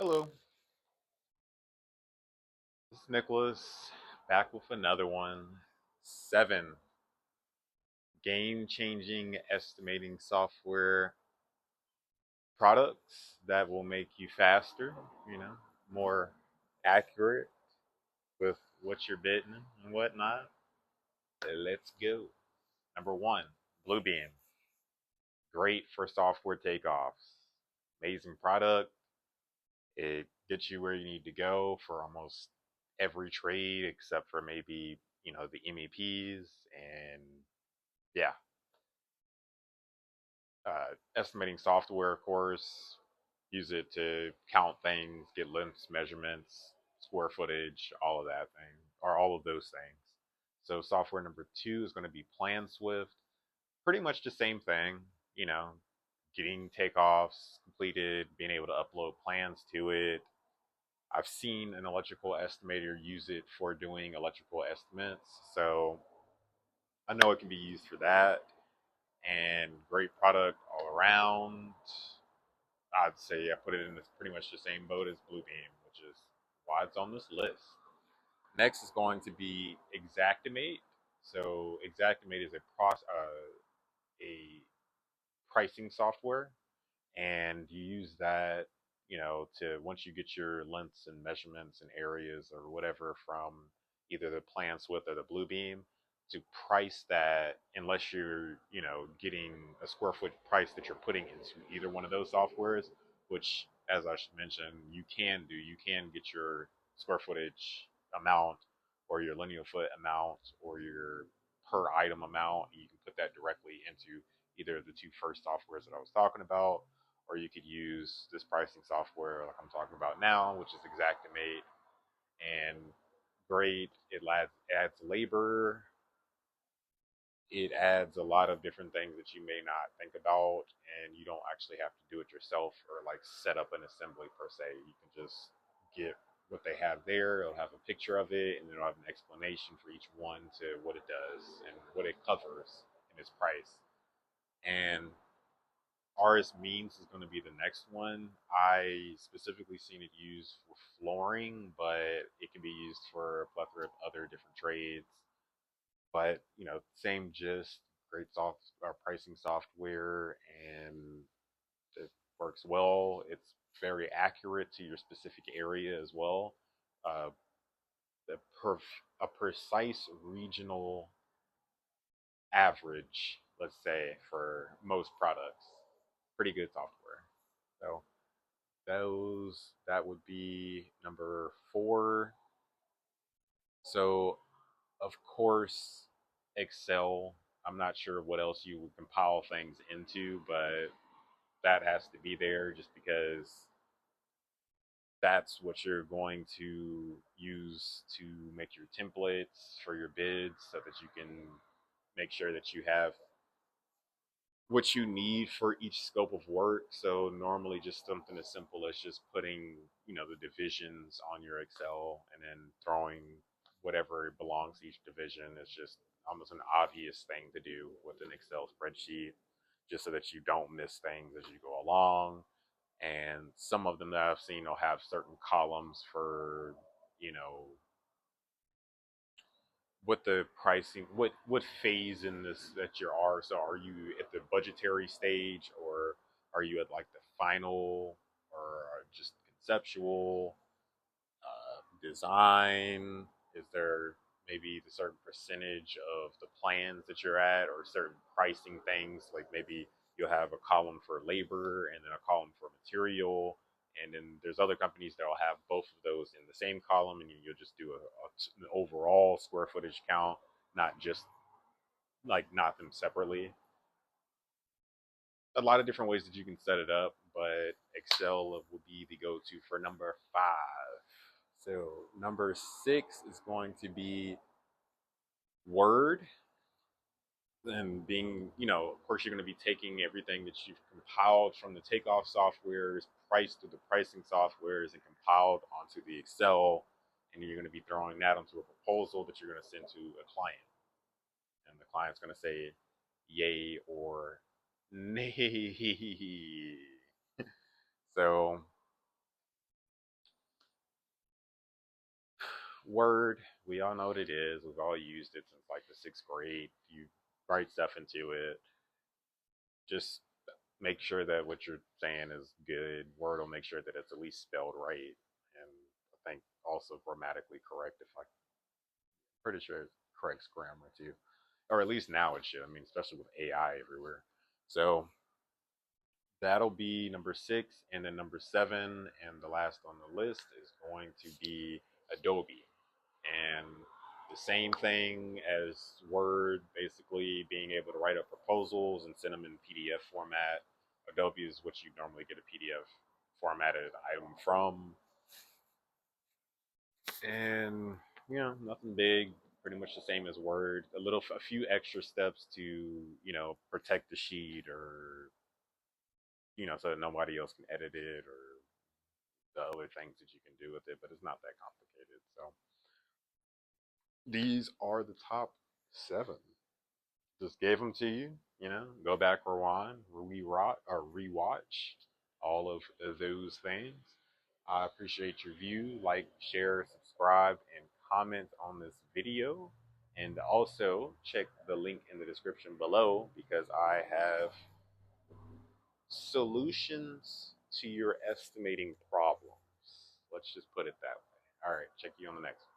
Hello, this is Nicholas, back with another one. 7 game changing estimating software products that will make you faster, you know, more accurate with what you're bidding and whatnot. Let's go. Number 1, Bluebeam. Great for software takeoffs. Amazing product. It gets you where you need to go for almost every trade except for maybe, the MEPs and yeah, estimating software, of course. Use it to count things, get lengths, measurements, square footage, all of that thing, or all of those things. So software number 2 is going to be Plan Swift. Pretty much the same thing, you know, getting takeoffs completed, being able to upload plans to it. I've seen an electrical estimator use it for doing electrical estimates, so I know it can be used for that. And great product all around. I'd say I put it in this pretty much the same boat as Bluebeam, which is why it's on this list. Next is going to be Exactimate. So Exactimate is a pricing software, and you use that, to once you get your lengths and measurements and areas or whatever from either the Plan Swift or the Bluebeam, to price that unless you're, getting a square foot price that you're putting into either one of those softwares, which, as I should mention, you can do. You can get your square footage amount or your linear foot amount or your per item amount. You can put that directly into either of the two first softwares that I was talking about, or you could use this pricing software like I'm talking about now, which is Exactimate. And great, adds labor, it adds a lot of different things that you may not think about, and you don't actually have to do it yourself or like set up an assembly per se. You can just get what they have there. It'll have a picture of it, and then it'll have an explanation for each one to what it does and what it covers in its price. And RS Means is going to be the next one. I specifically seen it used for flooring, but it can be used for a plethora of other different trades. But same gist, great pricing software, and it works well. It's very accurate to your specific area as well. Uh, the a precise regional average, let's say, for most products. Pretty good software. So that would be number 4. So of course, Excel. I'm not sure what else you would compile things into, but that has to be there just because that's what you're going to use to make your templates for your bids so that you can make sure that you have what you need for each scope of work. So normally just something as simple as just putting, the divisions on your Excel and then throwing whatever belongs to each division is just almost an obvious thing to do with an Excel spreadsheet, just so that you don't miss things as you go along. And some of them that I've seen will have certain columns for, you know, what the pricing, what phase in this that you are. So are you at the budgetary stage, or are you at like the final, or just conceptual design? Is there maybe the certain percentage of the plans that you're at, or certain pricing things, like maybe you'll have a column for labor and then a column for material, and then there's other companies that will have both of those in the same column, and you'll just do an overall square footage count, not just like not them separately. A lot of different ways that you can set it up, but Excel would be the go-to for number 5. So number 6 is going to be Word. And being, of course, you're going to be taking everything that you've compiled from the takeoff softwares, priced through the pricing softwares, and compiled onto the Excel, and you're going to be throwing that onto a proposal that you're going to send to a client, and the client's going to say yay or nay. So Word, we all know what it is. We've all used it since like the sixth grade. You write stuff into it. Just make sure that what you're saying is good. Word will make sure that it's at least spelled right, and I think also grammatically correct. If I'm pretty sure it corrects grammar too, or at least now it should. I mean, especially with AI everywhere. So that'll be number six, and then number seven, and the last on the list is going to be Adobe, and the same thing as Word, basically being able to write up proposals and send them in PDF format. Adobe is what you normally get a PDF formatted item from, and nothing big. Pretty much the same as Word. A few extra steps to protect the sheet, or so that nobody else can edit it, or the other things that you can do with it. But it's not that complicated. So these are the top seven. Just gave them to you. Go back, rewind, rewatch all of those things. I appreciate your view. Like, share, subscribe, and comment on this video. And also check the link in the description below, because I have solutions to your estimating problems. Let's just put it that way. All right, check you on the next one.